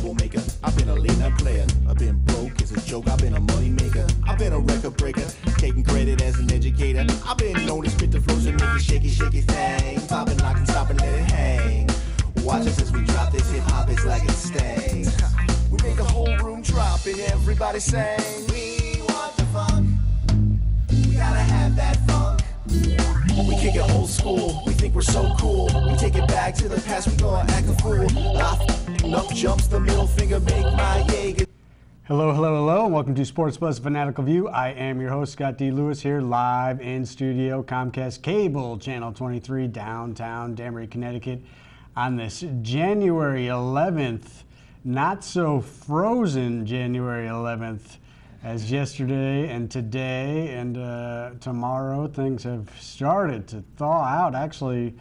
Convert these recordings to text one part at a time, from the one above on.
troublemaker. I've been a late-night player. I've been broke as a joke. I've been a money maker. I've been a record breaker, taking credit as an educator. I've been known to spit the flows and make it shaky, shaky thing. Popping, locking, stopping, let it hang. Watch us as we drop this hip-hop, it's like it stings. We make a whole room drop and everybody sing. We want the funk. We gotta have that funk. We kick it old school, we think we're so cool. We take it back to the past, we gonna act a fool. Up jumps the middle finger, make my Jaeger. Hello, hello, hello, and welcome to Sports Buzz Fanatical View. I am your host, Scott D. Lewis, here live in studio, Comcast Cable, Channel 23, downtown Danbury, Connecticut, on this January 11th, not so frozen January 11th, as yesterday and today and tomorrow things have started to thaw out. Actually,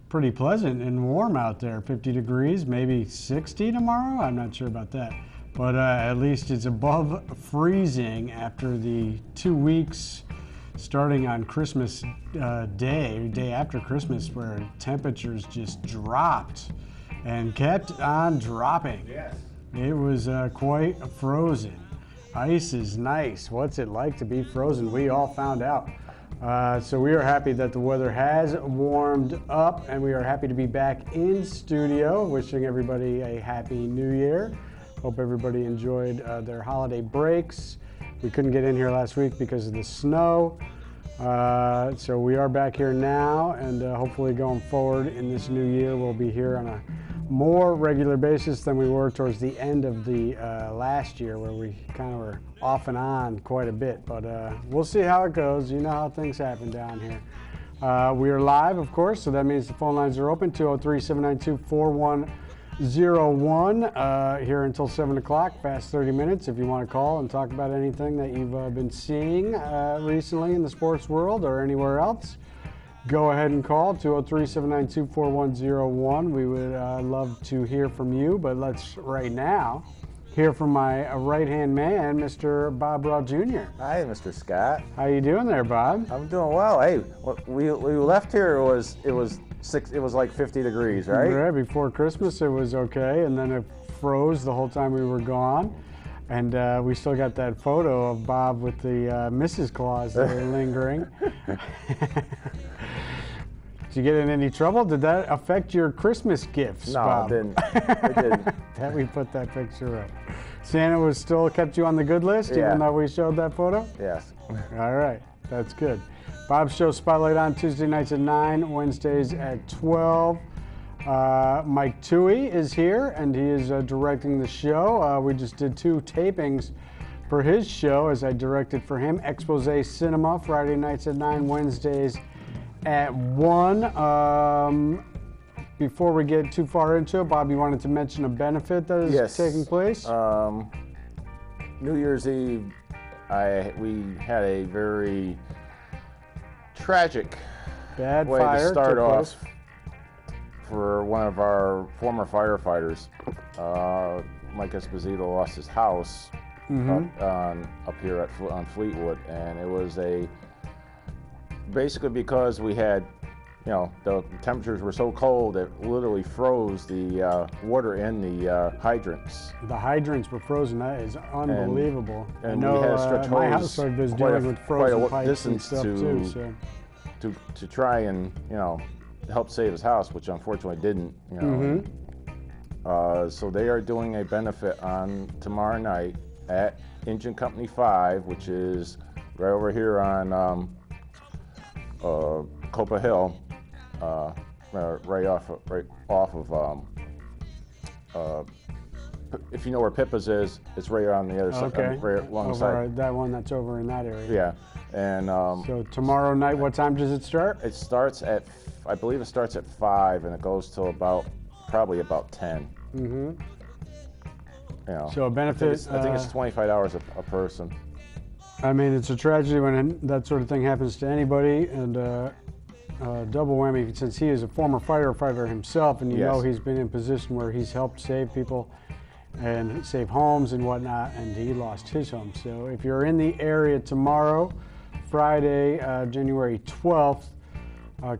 pretty pleasant and warm out there, 50 degrees, maybe 60 tomorrow. I'm not sure about that. But at least it's above freezing after the 2 weeks starting on Christmas day after Christmas, where temperatures just dropped and kept on dropping. Yes. It was quite frozen. Ice is nice. What's it like to be frozen? We all found out. So we are happy that the weather has warmed up, and we are happy to be back in studio. Wishing everybody a happy new year. Hope everybody enjoyed their holiday breaks. We couldn't get in here last week because of the snow. So we are back here now, and hopefully going forward in this new year, we'll be here on a more regular basis than we were towards the end of the last year, where we kind of were off and on quite a bit. But we'll see how it goes. You know how things happen down here. We are live, of course, so that means the phone lines are open, 203-792-4101, here until 7 o'clock, fast 30 minutes. If you want to call and talk about anything that you've been seeing recently in the sports world or anywhere else, go ahead and call, 203-792-4101. We would love to hear from you, but let's right now hear from my right-hand man, Mr. Bob Raw Jr. Hi, Mr. Scott. How you doing there, Bob? I'm doing well. Hey, we left here, it was like 50 degrees, right? Yeah, before Christmas it was okay, and then it froze the whole time we were gone. And we still got that photo of Bob with the Mrs. Claus there lingering. Did you get in any trouble? Did that affect your Christmas gifts, Bob? No, it didn't. It didn't. That we put that picture up. Santa was still kept you on the good list, Yeah. even though we showed that photo? Yes. All right, that's good. Bob's show Spotlight on Tuesday nights at 9, Wednesdays at 12. Mike Toohey is here, and he is directing the show. We just did 2 tapings for his show, as I directed for him. Expose Cinema, Friday nights at 9, Wednesdays at 1. Before we get too far into it, Bob, you wanted to mention a benefit that is taking place? New Year's Eve, we had a very tragic Bad way fire to start took off place. for one of our former firefighters. Mike Esposito lost his house up here on Fleetwood, and it was basically because we had, the temperatures were so cold that it literally froze the water in the hydrants. The hydrants were frozen. That is unbelievable. And I know we had to stretch my hose household was quite dealing with frozen pipes and distance stuff too. So. to try and help save his house, which unfortunately didn't. So they are doing a benefit on tomorrow night at Engine Company 5, which is right over here on Copa Hill, right off of. If you know where Pippa's is, it's right on the other side, right alongside. That one that's over in that area. Yeah, and so tomorrow night, what time does it start? It starts at, I believe it starts at 5, and it goes till probably about 10. Mm-hmm. So a benefit. I think it's $25 a person. I mean, it's a tragedy when that sort of thing happens to anybody, and double whammy since he is a former firefighter himself, and you know he's been in a position where he's helped save people and save homes and whatnot, and he lost his home. So if you're in the area tomorrow, Friday, January 12th,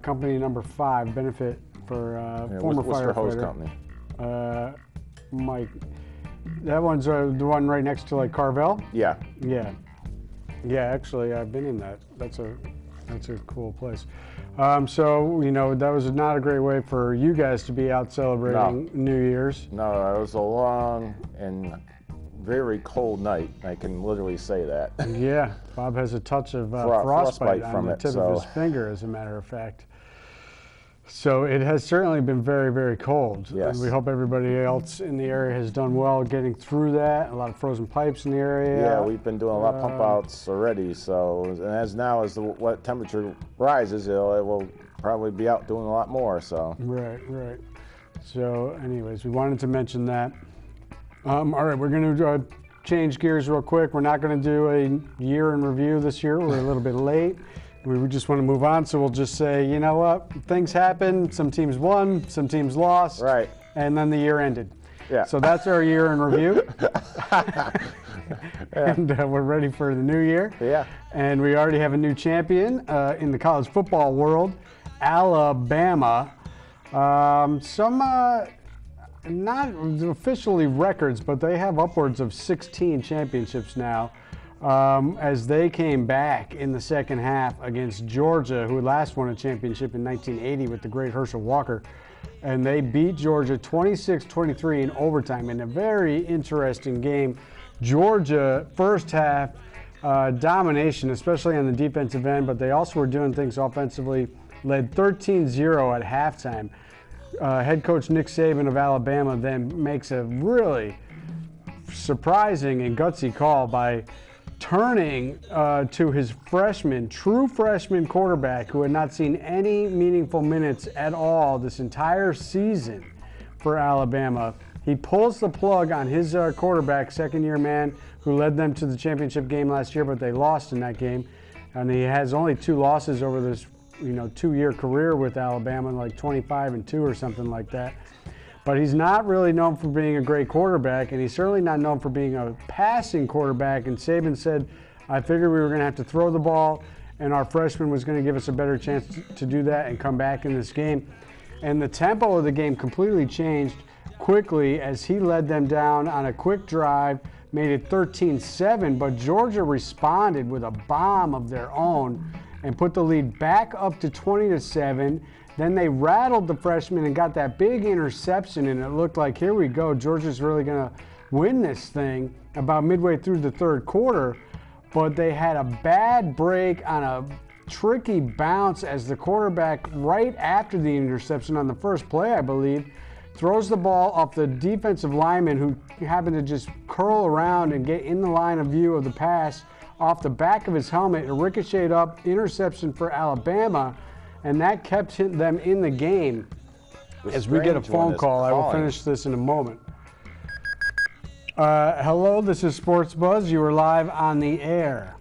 company number 5, benefit for former what's firefighter. What's your hose company? Mike. That one's the one right next to like Carvel. Yeah. Yeah. Yeah, actually, I've been in that. That's a cool place. So, that was not a great way for you guys to be out celebrating New Year's. No, it was a long and very cold night. I can literally say that. Yeah, Bob has a touch of frostbite on the tip of his finger, as a matter of fact. So it has certainly been very, very cold. Yes. And we hope everybody else in the area has done well getting through that. A lot of frozen pipes in the area. Yeah, we've been doing a lot of pump outs already. So, and as the temperature rises, it will probably be out doing a lot more. So. Right. So, anyways, we wanted to mention that. All right, we're going to change gears real quick. We're not going to do a year in review this year. We're a little bit late. We just want to move on, so we'll just say, you know what, things happen. Some teams won, some teams lost. Right. And then the year ended. Yeah. So that's our year in review. And we're ready for the new year. Yeah. And we already have a new champion in the college football world, Alabama. Not officially records, but they have upwards of 16 championships now. As they came back in the second half against Georgia, who last won a championship in 1980 with the great Herschel Walker. And they beat Georgia 26-23 in overtime in a very interesting game. Georgia, first half domination, especially on the defensive end, but they also were doing things offensively, led 13-0 at halftime. Head coach Nick Saban of Alabama then makes a really surprising and gutsy call by turning to his true freshman quarterback who had not seen any meaningful minutes at all this entire season for Alabama. He pulls the plug on his quarterback, second-year man, who led them to the championship game last year, but they lost in that game. And he has only 2 losses over this 2-year career with Alabama, like 25-2 or something like that. But he's not really known for being a great quarterback, and he's certainly not known for being a passing quarterback. And Saban said, I figured we were going to have to throw the ball, and our freshman was going to give us a better chance to do that and come back in this game. And the tempo of the game completely changed quickly as he led them down on a quick drive, made it 13-7, but Georgia responded with a bomb of their own and put the lead back up to 20-7. Then they rattled the freshman and got that big interception, and it looked like, here we go, Georgia's really going to win this thing about midway through the third quarter. But they had a bad break on a tricky bounce as the quarterback, right after the interception on the first play, I believe, throws the ball off the defensive lineman who happened to just curl around and get in the line of view of the pass off the back of his helmet. It ricocheted up, interception for Alabama. And that kept them in the game. As we get a phone call, I will finish this in a moment. Hello, this is Sports Buzz. You are live on the air.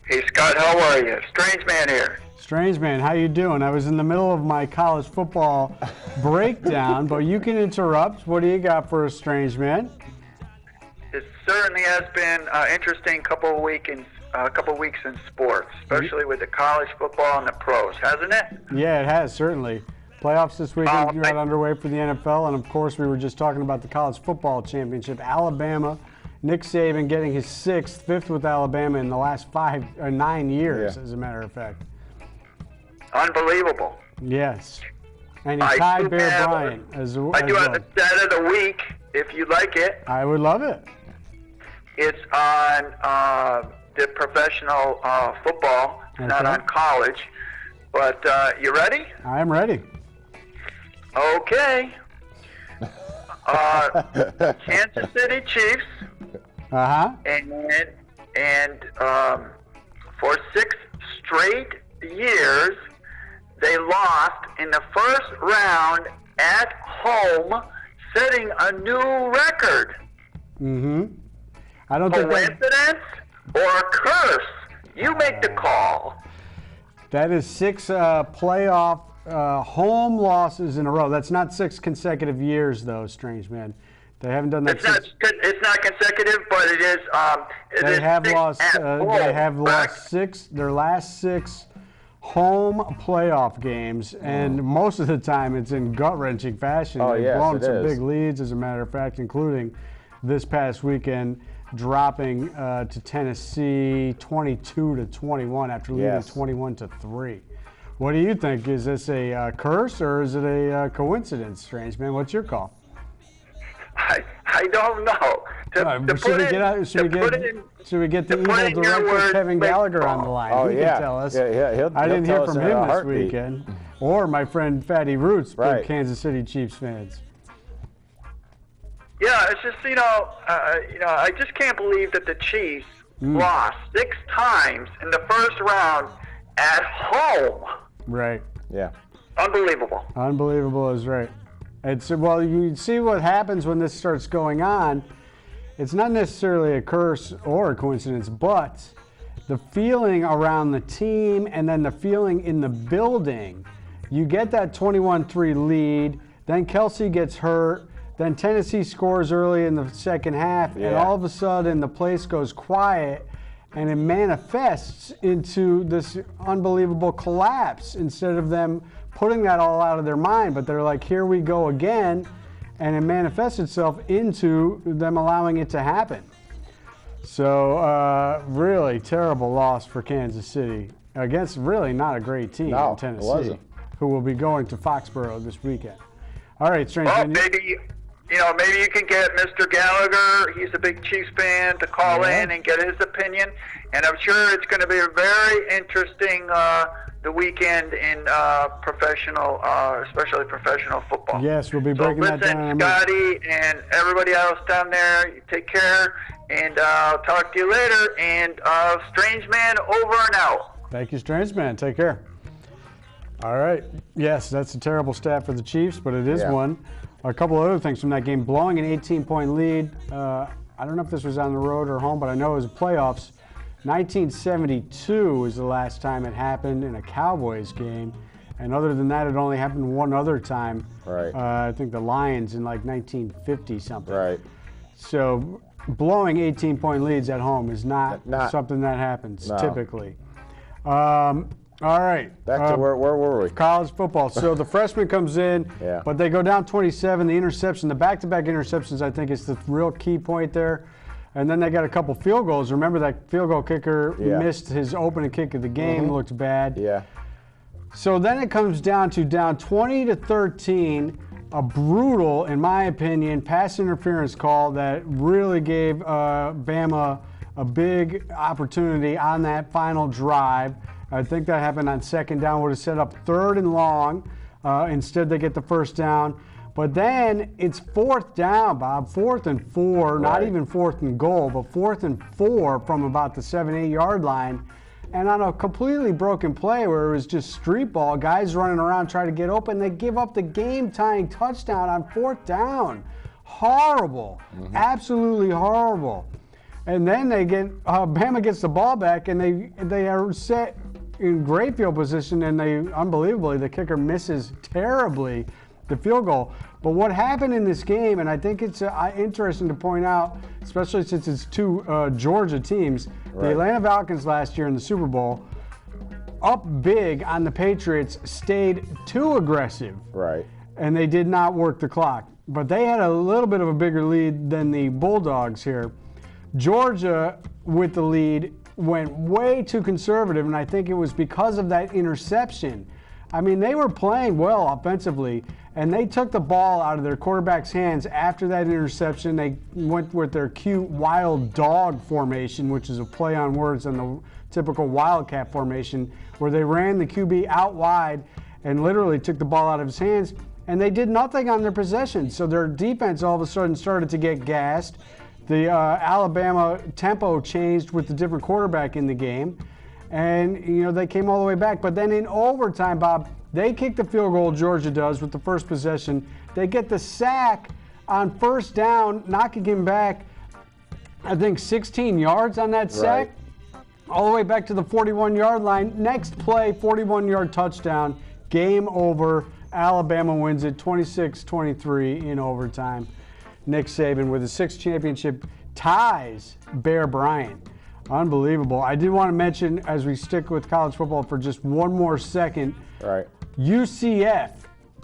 Hey, Scott, how are you? Strange Man here. Strange Man, how you doing? I was in the middle of my college football breakdown, but you can interrupt. What do you got for us, Strange Man? It certainly has been an interesting couple of weeks in sports, especially with the college football and the pros, hasn't it? Yeah, it has, certainly. Playoffs this weekend got underway for the NFL, and of course we were just talking about the college football championship. Alabama, Nick Saban getting his fifth with Alabama in the last 9 years, as a matter of fact. Unbelievable. Yes. And he tied Bear Bryant as well. I do have the stat of the week, if you'd like it. I would love it. It's on the professional football, not on college. But you ready? I am ready. Okay. Kansas City Chiefs. And for 6 straight years, they lost in the first round at home, setting a new record. I don't think coincidence or a curse. You make the call. That is 6 playoff home losses in a row. That's not 6 consecutive years, though, Strange Man. They haven't done that. It's not consecutive, but it is. They have lost. They have lost 6. Their last 6 home playoff games, and most of the time it's in gut-wrenching fashion. Oh, They've yes, blown it some is. big leads, as a matter of fact, including this past weekend, dropping to Tennessee 22-21 after leading Yes. 21-3. What do you think? Is this a curse or is it a coincidence, Strange Man? What's your call? I don't know. Should we get the evil put in your director words, Kevin big Gallagher on call. the line? Oh, He yeah. can tell us. Yeah, I didn't hear tell us from in a him this heartbeat. weekend. Or my friend Fatty Roots, Right. big Kansas City Chiefs fans. Yeah, it's just I just can't believe that the Chiefs lost 6 times in the first round at home. Right. Yeah. Unbelievable. Unbelievable is right. Well, you see what happens when this starts going on. It's not necessarily a curse or a coincidence, but the feeling around the team and then the feeling in the building. You get that 21-3 lead, then Kelsey gets hurt, then Tennessee scores early in the second half, and all of a sudden the place goes quiet, and it manifests into this unbelievable collapse instead of them putting that all out of their mind. But they're like, here we go again, and it manifests itself into them allowing it to happen. So really terrible loss for Kansas City against really not a great team in Tennessee, it wasn't. who will be going to Foxborough this weekend. All right, Strange. Well, maybe you can get Mr. Gallagher. He's a big Chiefs fan to call in and get his opinion. And I'm sure it's going to be a very interesting the weekend in professional, especially professional football. Yes, we'll be breaking that down in a minute. Scotty and everybody else down there, you take care, and I'll talk to you later. And Strange Man, over and out. Thank you, Strange Man. Take care. All right. Yes, that's a terrible stat for the Chiefs, but it is one. A couple of other things from that game. Blowing an 18-point lead. I don't know if this was on the road or home, but I know it was playoffs. 1972 was the last time it happened in a Cowboys game. And other than that, it only happened one other time. Right. I think the Lions in like 1950 something. Right. So blowing 18-point leads at home is not something that happens typically. All right. Back to where were we? College football. So the freshman comes in, but they go down 27. The interception, the back-to-back interceptions, I think is the real key point there. And then they got a couple field goals. Remember that field goal kicker missed his opening kick of the game, looked bad. Yeah. So then it comes down 20-13, a brutal, in my opinion, pass interference call that really gave Bama a big opportunity on that final drive. I think that happened on second down, would have set up 3rd and long. Instead, they get the first down. But then it's 4th down, Bob, 4th and 4, not even 4th and goal, but 4th and 4 from about the 7-8 yard line. And on a completely broken play where it was just street ball, guys running around trying to get open, they give up the game-tying touchdown on 4th down. Horrible, absolutely horrible. And then they get Bama gets the ball back, and they are set in great field position, and unbelievably the kicker misses terribly the field goal. But what happened in this game, and I think it's interesting to point out, especially since it's two Georgia teams, the Atlanta Falcons last year in the Super Bowl, up big on the Patriots, stayed too aggressive. Right. And they did not work the clock. But they had a little bit of a bigger lead than the Bulldogs here. Georgia, with the lead, went way too conservative, and I think it was because of that interception. I mean, they were playing well offensively, and they took the ball out of their quarterback's hands after that interception. They went with their cute wild dog formation, which is a play on words on the typical Wildcat formation, where they ran the QB out wide and literally took the ball out of his hands, and they did nothing on their possession. So their defense all of a sudden started to get gassed. The Alabama tempo changed with the different quarterback in the game, and they came all the way back. But then in overtime, Bob, they kick the field goal, Georgia does, with the first possession. They get the sack on 1st down, knocking him back, I think, 16 yards on that sack, all the way back to the 41-yard line. Next play, 41-yard touchdown, game over. Alabama wins it 26-23 in overtime. Nick Saban with his 6th championship ties Bear Bryant. Unbelievable. I did want to mention, as we stick with college football for just one more second, Right. UCF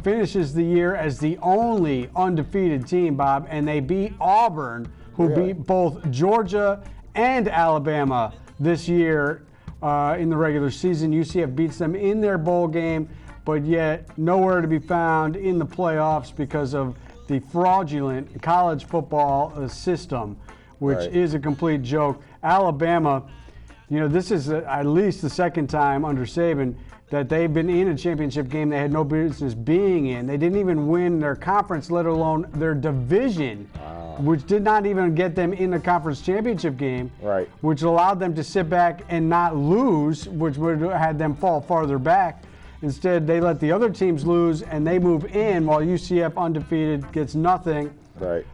finishes the year as the only undefeated team, Bob, and they beat Auburn, who Really? beat both Georgia and Alabama this year in the regular season. UCF beats them in their bowl game, but yet nowhere to be found in the playoffs because of the fraudulent college football system, which Right. is a complete joke. Alabama, this is at least the second time under Saban that they've been in a championship game they had no business being in. They didn't even win their conference, let alone their division, which did not even get them in the conference championship game, Right. which allowed them to sit back and not lose, which would have had them fall farther back. Instead, they let the other teams lose, and they move in while UCF, undefeated, gets nothing. Right.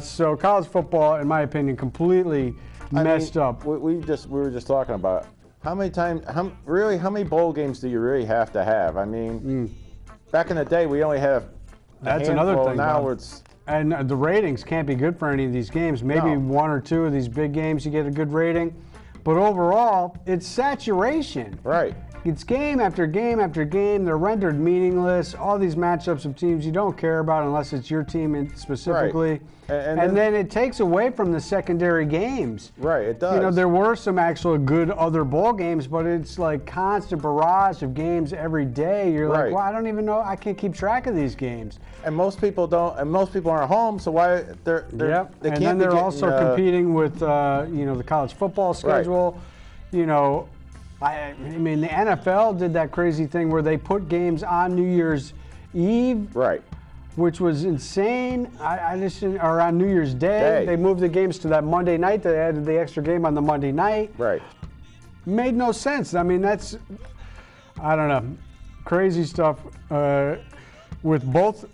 So college football, in my opinion, completely messed up. We were just talking about how many how many bowl games do you really have to have? I mean, back in the day, we only have That's another thing, Now Bob. it's And the ratings can't be good for any of these games. Maybe No. one or two of these big games you get a good rating. But overall, it's saturation. right. It's game after game after game. They're rendered meaningless. All these matchups of teams you don't care about unless it's your team specifically. Right. And then it takes away from the secondary games. Right, it does. There were some actual good other bowl games, but it's like constant barrage of games every day. You're like, Right. well, I don't even know. I can't keep track of these games. And most people don't. And most people aren't home, so why they're Yep. they And can't then be they're getting, also competing with the college football schedule. I mean, the NFL did that crazy thing where they put games on New Year's Eve, Right. which was insane. I just didn't, or on New Year's Day. They moved the games to that Monday night. They added the extra game on the Monday night. Right. Made no sense. I mean, I don't know, crazy stuff with both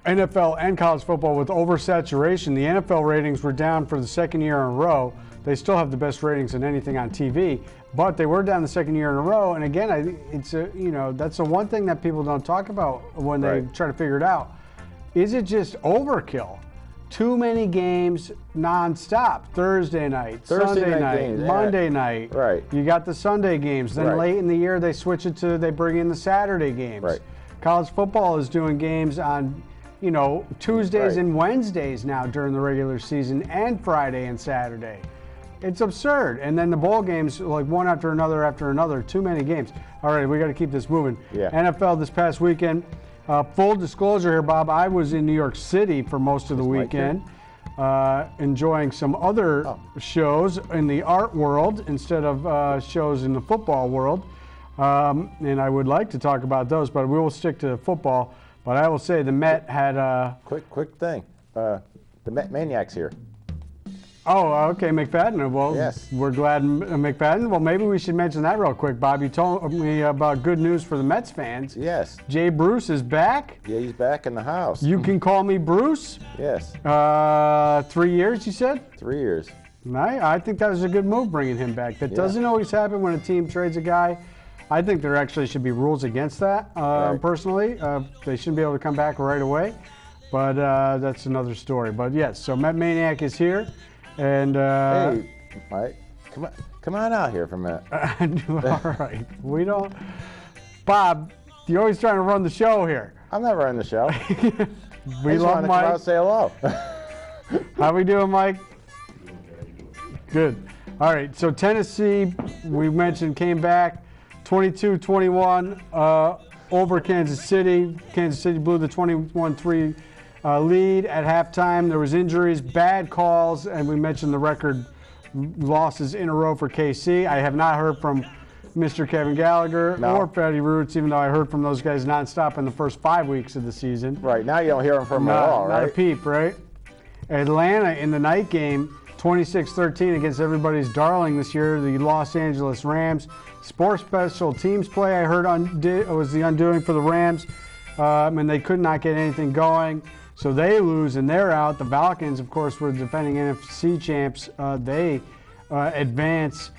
NFL and college football with oversaturation. The NFL ratings were down for the second year in a row. They still have the best ratings in anything on TV, but they were down the second year in a row. And again, that's the one thing that people don't talk about when they Right. try to figure it out. Is it just overkill? Too many games nonstop. Thursday night, Sunday night, games, yeah. Monday night. Right. You got the Sunday games. Then Right. late in the year, they switch it to, they bring in the Saturday games. Right. College football is doing games on, Tuesdays Right. and Wednesdays now during the regular season, and Friday and Saturday. It's absurd. And then the bowl games, like one after another, too many games. All right, we got to keep this moving. Yeah. NFL this past weekend. Full disclosure here, Bob, I was in New York City for most of the Mike here? weekend, enjoying some other shows in the art world instead of shows in the football world. And I would like to talk about those, but we will stick to football. But I will say the Met had Quick thing. The Maniac's here. Oh, okay, McFadden. Well, Yes. we're glad McFadden. Well, maybe we should mention that real quick, Bob. You told me about good news for the Mets fans. Yes. Jay Bruce is back. Yeah, he's back in the house. You can call me Bruce. Yes. 3 years, you said? 3 years. I think that was a good move bringing him back. That Yeah. doesn't always happen when a team trades a guy. I think there actually should be rules against that, Right. personally. They shouldn't be able to come back right away. But that's another story. But yes, so Met Maniac is here. And Hey, Mike, come on out here for a minute. all right, we don't. Bob, you're always trying to run the show here. I'm not running the show. We I just love wanted to come out Mike. and say hello. How we doing, Mike? Good. All right, so Tennessee, we mentioned, came back 22-21 over Kansas City. Kansas City blew the 21-3 lead at halftime. There was injuries, bad calls, and we mentioned the record losses in a row for KC. I have not heard from Mr. Kevin Gallagher No. or Fatty Roots, even though I heard from those guys nonstop in the first 5 weeks of the season. Right, now you don't hear from him at all, Not a right? peep, right? Atlanta in the night game, 26-13 against everybody's darling this year, the Los Angeles Rams. Sports special teams play, I heard, was the undoing for the Rams, and they could not get anything going. So they lose and they're out. The Falcons, of course, were defending NFC champs. They advance.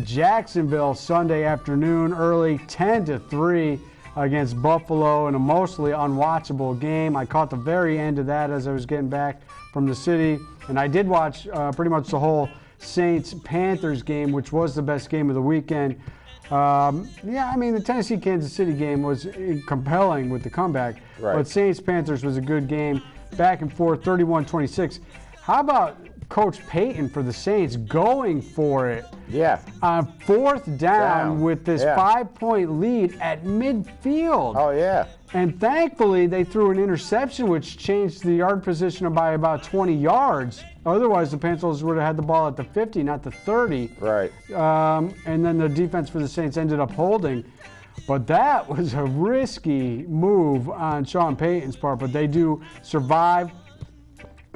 Jacksonville Sunday afternoon, early 10-3 against Buffalo in a mostly unwatchable game. I caught the very end of that as I was getting back from the city, and I did watch pretty much the whole Saints-Panthers game, which was the best game of the weekend. Yeah, I mean, the Tennessee-Kansas City game was compelling with the comeback, Right. but Saints-Panthers was a good game, back and forth, 31-26. How about Coach Payton for the Saints going for it Yeah. on fourth down with this Yeah. 5-point lead at midfield? Oh, yeah. And thankfully, they threw an interception, which changed the yard position by about 20 yards. Otherwise, the Panthers would have had the ball at the 50, not the 30. Right. And then the defense for the Saints ended up holding. But that was a risky move on Sean Payton's part. But they do survive,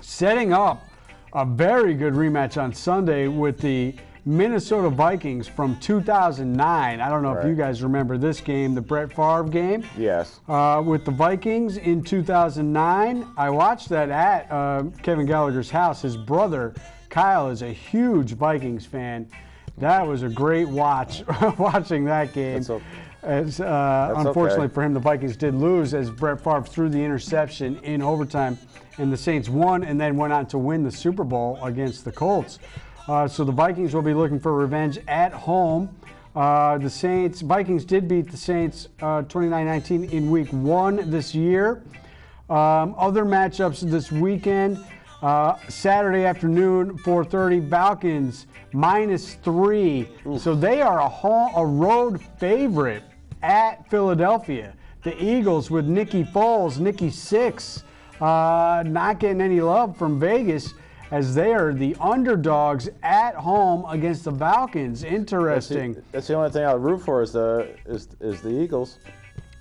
setting up a very good rematch on Sunday with the Minnesota Vikings from 2009. I don't know if Right. you guys remember this game, the Brett Favre game. Yes. With the Vikings in 2009. I watched that at Kevin Gallagher's house. His brother, Kyle, is a huge Vikings fan. That was a great watch, watching that game. Unfortunately okay. for him, the Vikings did lose as Brett Favre threw the interception in overtime, and the Saints won and then went on to win the Super Bowl against the Colts. So the Vikings will be looking for revenge at home. The Vikings did beat the Saints 29-19 in week 1 this year. Other matchups this weekend, Saturday afternoon, 4:30, Falcons -3. Oof. So they are a road favorite at Philadelphia. The Eagles with Nicky Foles, Nicky Six, not getting any love from Vegas, as they are the underdogs at home against the Falcons. Interesting. That's the only thing I'll root for is the Eagles.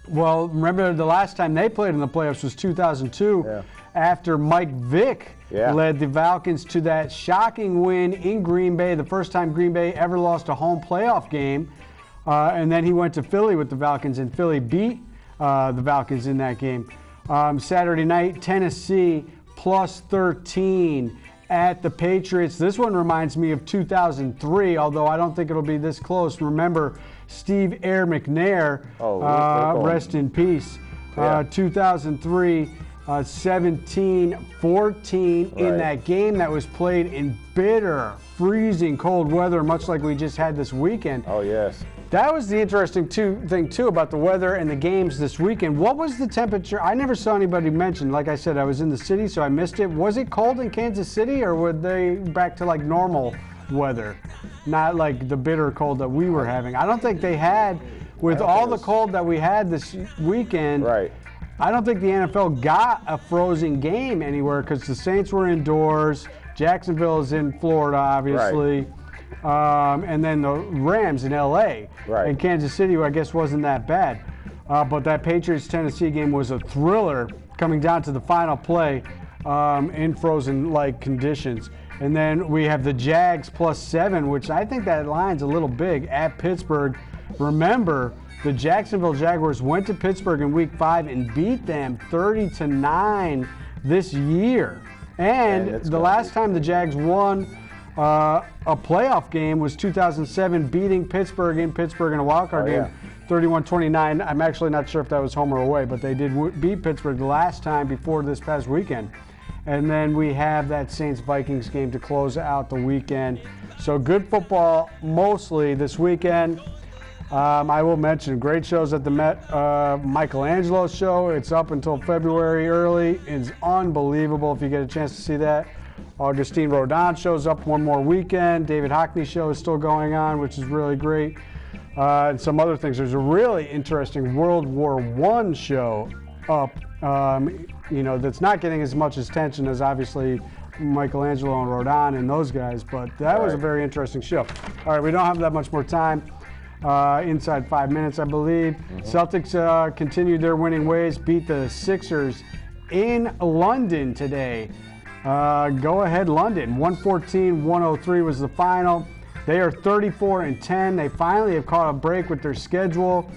Well, remember the last time they played in the playoffs was 2002, Yeah. after Mike Vick Yeah. led the Falcons to that shocking win in Green Bay, the first time Green Bay ever lost a home playoff game. And then he went to Philly with the Falcons, and Philly beat the Falcons in that game. Saturday night, Tennessee +13 at the Patriots. This one reminds me of 2003, although I don't think it'll be this close. Remember Steve Air McNair, rest in peace. Yeah. 2003, 17-14 in Right. that game that was played in bitter, freezing cold weather, much like we just had this weekend. Oh, yes. That was the interesting thing, too, about the weather and the games this weekend. What was the temperature? I never saw anybody mention. Like I said, I was in the city, so I missed it. Was it cold in Kansas City, or were they back to, like, normal weather? Not like the bitter cold that we were having. I don't think they had, with all the cold that we had this weekend, Right. I don't think the NFL got a frozen game anywhere, because the Saints were indoors. Jacksonville is in Florida, obviously. And then the Rams in LA. Right. And Kansas City, I guess, wasn't that bad. But that Patriots-Tennessee game was a thriller, coming down to the final play in frozen-like conditions. And then we have the Jags +7, which I think that line's a little big, at Pittsburgh. Remember, the Jacksonville Jaguars went to Pittsburgh in Week 5 and beat them 30-9 this year. And the last time the Jags won a playoff game was 2007, beating Pittsburgh in Pittsburgh in a wildcard game, 31-29. I'm actually not sure if that was home or away, but they did beat Pittsburgh the last time before this past weekend. And then we have that Saints-Vikings game to close out the weekend. So good football mostly this weekend. I will mention great shows at the Michelangelo show. It's up until February early. It's unbelievable if you get a chance to see that. Augustine Rodin shows up one more weekend. David Hockney show is still going on, which is really great. And some other things. There's a really interesting World War I show up, that's not getting as much attention as obviously Michelangelo and Rodin and those guys, but that was a very interesting show. All right, we don't have that much more time. Inside 5 minutes, I believe. Celtics continued their winning ways, beat the Sixers in London today. Go ahead, London. 114-103 was the final. They are 34-10. They finally have caught a break with their schedule.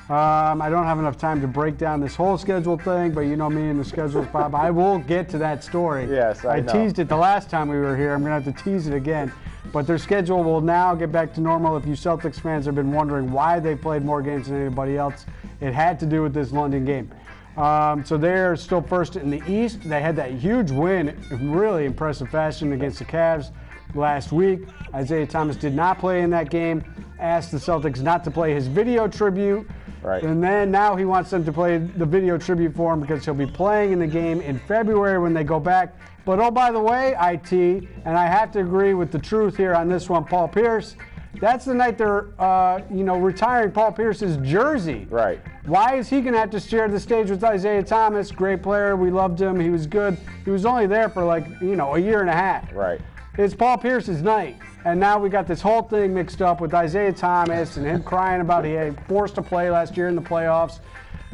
I don't have enough time to break down this whole schedule thing, but you know me and the schedules, Bob. I will get to that story. Yes, I know. teased it the last time we were here. I'm going to have to tease it again. But their schedule will now get back to normal. If you Celtics fans have been wondering why they played more games than anybody else, it had to do with this London game. So they're still first in the East. They had that huge win in really impressive fashion against the Cavs. last week. Isaiah Thomas did not play in that game, asked the Celtics not to play his video tribute. Right. And then now he wants them to play the video tribute for him because he'll be playing in the game in February when they go back. But oh, by the way, IT, and I have to agree with the truth here on this one, Paul Pierce, that's the night they're, retiring Paul Pierce's jersey. Right. Why is he going to have to share the stage with Isaiah Thomas? Great player. We loved him. He was good. He was only there for a year and a half. Right. It's Paul Pierce's night. And now we got this whole thing mixed up with Isaiah Thomas and him crying about he had forced to play last year in the playoffs.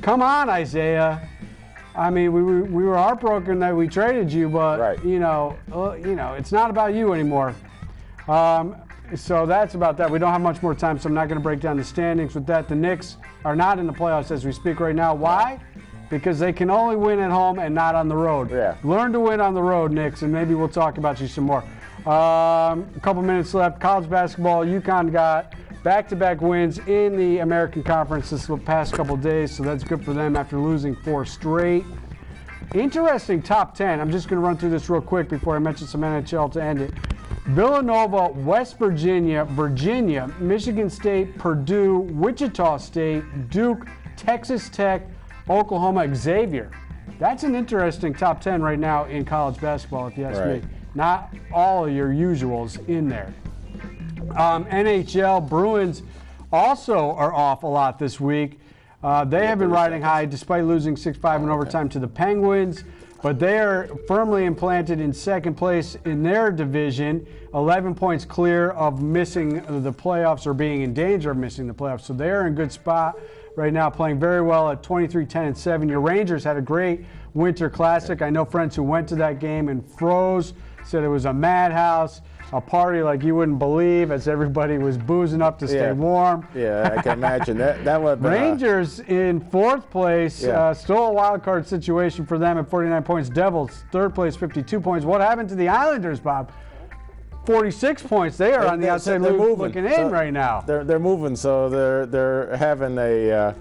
Come on, Isaiah. I mean, we were heartbroken that we traded you, but right. It's not about you anymore. So that's about that. We don't have much more time, so I'm not going to break down the standings with that. The Knicks are not in the playoffs as we speak right now. Why? Because they can only win at home and not on the road. Yeah. Learn to win on the road, Knicks, and maybe we'll talk about you some more. A couple minutes left. College basketball, UConn got back-to-back wins in the American Conference this past couple days, so that's good for them after losing 4 straight. Interesting top 10. I'm just going to run through this real quick before I mention some NHL to end it. Villanova, West Virginia, Michigan State, Purdue, Wichita State, Duke, Texas Tech, Oklahoma, Xavier. That's an interesting top 10 right now in college basketball, if you ask me. Not all of your usuals in there. NHL, Bruins also are off a lot this week. They have been riding high despite losing 6-5 in overtime to the Penguins, but they are firmly implanted in second place in their division, 11 points clear of missing the playoffs or being in danger of missing the playoffs. So they're in a good spot right now, playing very well at 23-10-7. Your Rangers had a great Winter Classic. I know friends who went to that game and froze, said it was a madhouse, a party like you wouldn't believe as everybody was boozing up to stay warm. Yeah, I can imagine. That would have been Rangers in 4th place, still a wild card situation for them at 49 points. Devils, 3rd place, 52 points. What happened to the Islanders, Bob? 46 points. They are on the outside looking in right now. They're moving, so they're having a...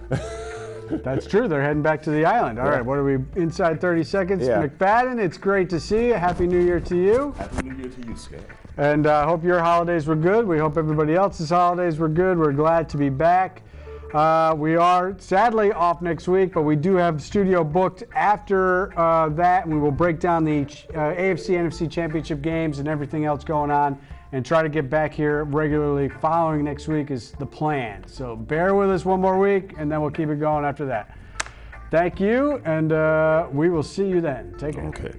That's true. They're heading back to the island. All right, what are we, inside 30 seconds? Yeah. McFadden, it's great to see you. Happy New Year to you. Happy New Year to you, Scott. And I hope your holidays were good. We hope everybody else's holidays were good. We're glad to be back. We are sadly off next week, but we do have studio booked after that, and we will break down the AFC, NFC championship games and everything else going on and try to get back here regularly following next week is the plan. So bear with us one more week, and then we'll keep it going after that. Thank you, and we will see you then. Take care. Okay.